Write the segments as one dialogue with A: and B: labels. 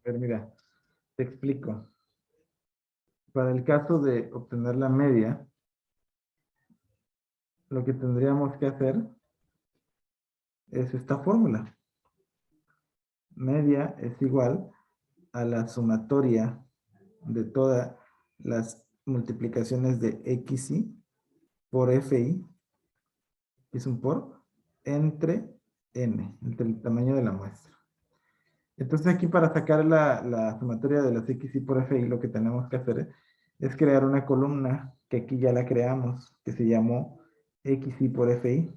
A: A ver, mira, te explico. Para el caso de obtener la media, lo que tendríamos que hacer es esta fórmula. Media es igual a la sumatoria de todas las multiplicaciones de xi por fi, que es un por, entre n, entre el tamaño de la muestra. Entonces aquí para sacar la sumatoria de las xi por fi, lo que tenemos que hacer es crear una columna, que aquí ya la creamos, que se llamó xi por fi.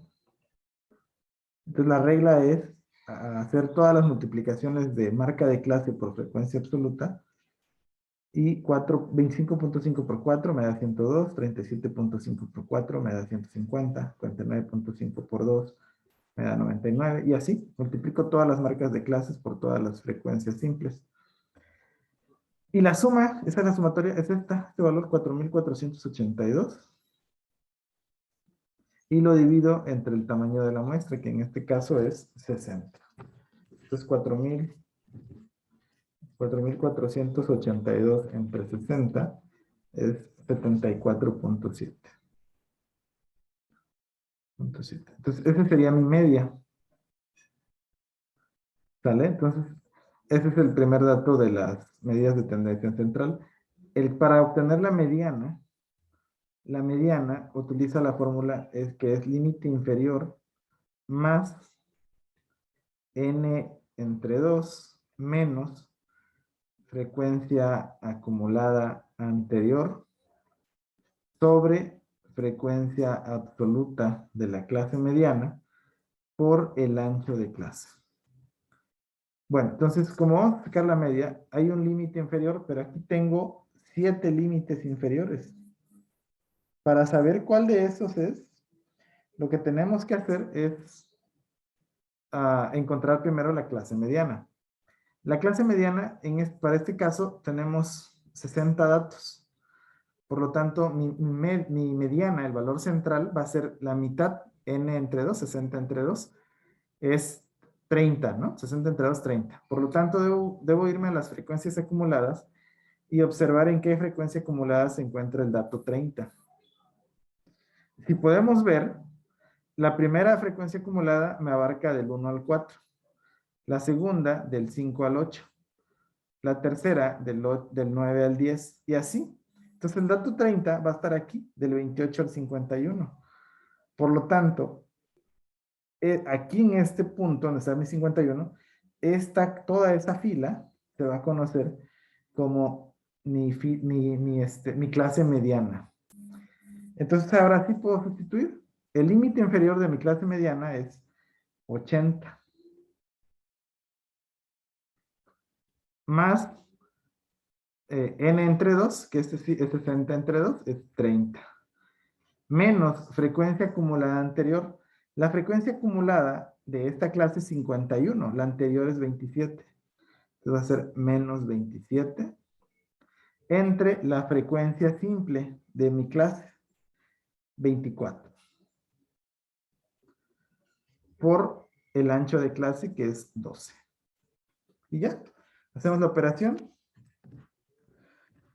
A: Entonces la regla es hacer todas las multiplicaciones de marca de clase por frecuencia absoluta, y 25.5 por 4 me da 102, 37.5 por 4 me da 150, 49.5 por 2 me da 99, y así multiplico todas las marcas de clases por todas las frecuencias simples. Y la suma, esa es la sumatoria, es este valor 4482. Y lo divido entre el tamaño de la muestra, que en este caso es 60. Entonces 4.482 entre 60 es 74.7. Entonces, esa sería mi media. ¿Sale? Entonces, ese es el primer dato de las medidas de tendencia central. Para obtener la mediana utiliza la fórmula que es límite inferior más n entre 2 menos frecuencia acumulada anterior sobre frecuencia absoluta de la clase mediana por el ancho de clase. Bueno, entonces, como vamos a sacar la media, hay un límite inferior, pero aquí tengo 7 límites inferiores. Para saber cuál de esos es, lo que tenemos que hacer es encontrar primero la clase mediana. La clase mediana, para este caso, tenemos 60 datos. Por lo tanto, mi mediana, el valor central, va a ser la mitad, n entre 2, 60 entre 2, es 30, ¿no? 60 entre 2, 30. Por lo tanto, debo irme a las frecuencias acumuladas y observar en qué frecuencia acumulada se encuentra el dato 30. Si podemos ver, la primera frecuencia acumulada me abarca del 1 al 4, la segunda del 5 al 8, la tercera del 9 al 10, y así. Entonces el dato 30 va a estar aquí, del 28 al 51. Por lo tanto, aquí en este punto, donde está mi 51, toda esa fila se va a conocer como mi clase mediana. Entonces ahora sí puedo sustituir. El límite inferior de mi clase mediana es 80. Más n entre 2, que es 60 entre 2, es 30. Menos frecuencia acumulada anterior. La frecuencia acumulada de esta clase es 51, la anterior es 27. Entonces va a ser menos 27 entre la frecuencia simple de mi clase, 24. Por el ancho de clase, que es 12. Y ya, hacemos la operación.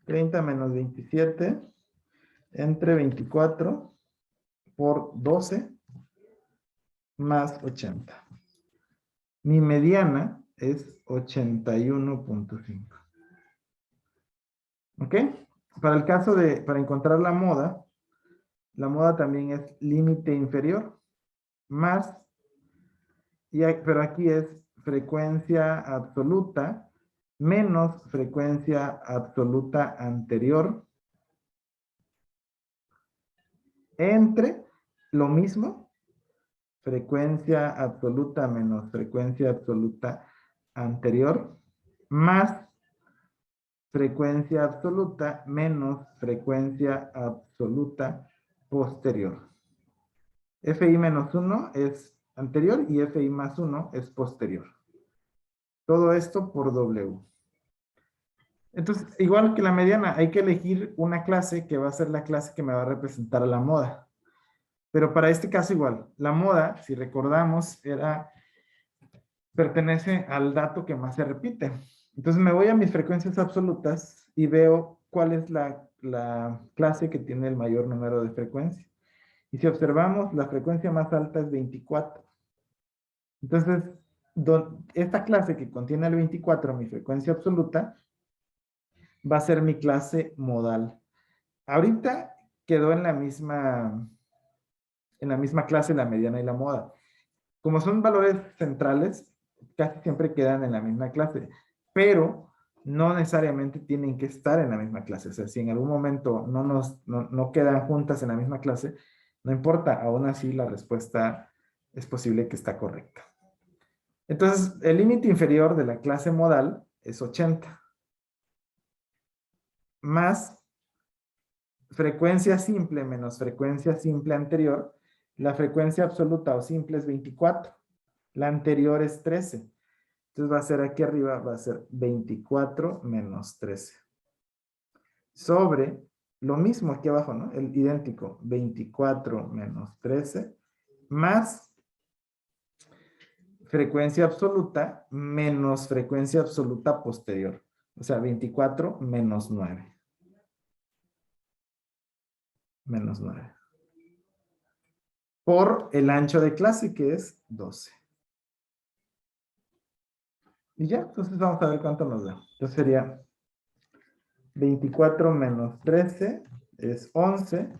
A: 30 menos 27 entre 24 por 12 más 80. Mi mediana es 81.5. ¿Ok? Para el caso para encontrar la moda también es límite inferior más, pero aquí es frecuencia absoluta menos frecuencia absoluta anterior entre lo mismo, frecuencia absoluta menos frecuencia absoluta anterior, más frecuencia absoluta menos frecuencia absoluta posterior. Fi menos 1 es anterior y Fi más 1 es posterior. Todo esto por W. Entonces, igual que la mediana, hay que elegir una clase que va a ser la clase que me va a representar a la moda. Pero para este caso igual, la moda, si recordamos, pertenece al dato que más se repite. Entonces me voy a mis frecuencias absolutas y veo cuál es la clase que tiene el mayor número de frecuencias. Y si observamos, la frecuencia más alta es 24. Entonces, esta clase que contiene el 24, mi frecuencia absoluta, va a ser mi clase modal. Ahorita quedó en la misma clase la mediana y la moda. Como son valores centrales, casi siempre quedan en la misma clase, pero no necesariamente tienen que estar en la misma clase. O sea, si en algún momento no quedan juntas en la misma clase, no importa, aún así la respuesta es posible que está correcta. Entonces, el límite inferior de la clase modal es 80, más frecuencia simple menos frecuencia simple anterior. La frecuencia absoluta o simple es 24, la anterior es 13. Entonces va a ser aquí arriba, va a ser 24 menos 13. Sobre lo mismo aquí abajo, ¿no? El idéntico, 24 menos 13, más frecuencia absoluta menos frecuencia absoluta posterior. O sea, 24 menos 9. Menos 9. Por el ancho de clase, que es 12. Y ya, entonces vamos a ver cuánto nos da. Entonces sería 24 menos 13 es 11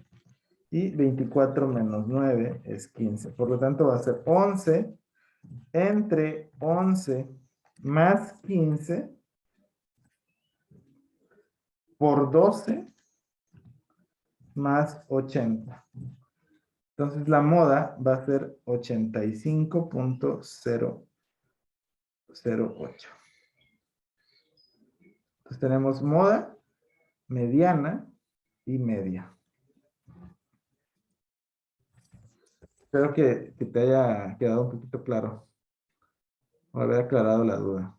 A: y 24 menos 9 es 15. Por lo tanto va a ser 11 entre 11 más 15 por 12 más 80. Entonces la moda va a ser 85.008. Entonces tenemos moda, mediana y media. Espero que te haya quedado un poquito claro o haber aclarado la duda.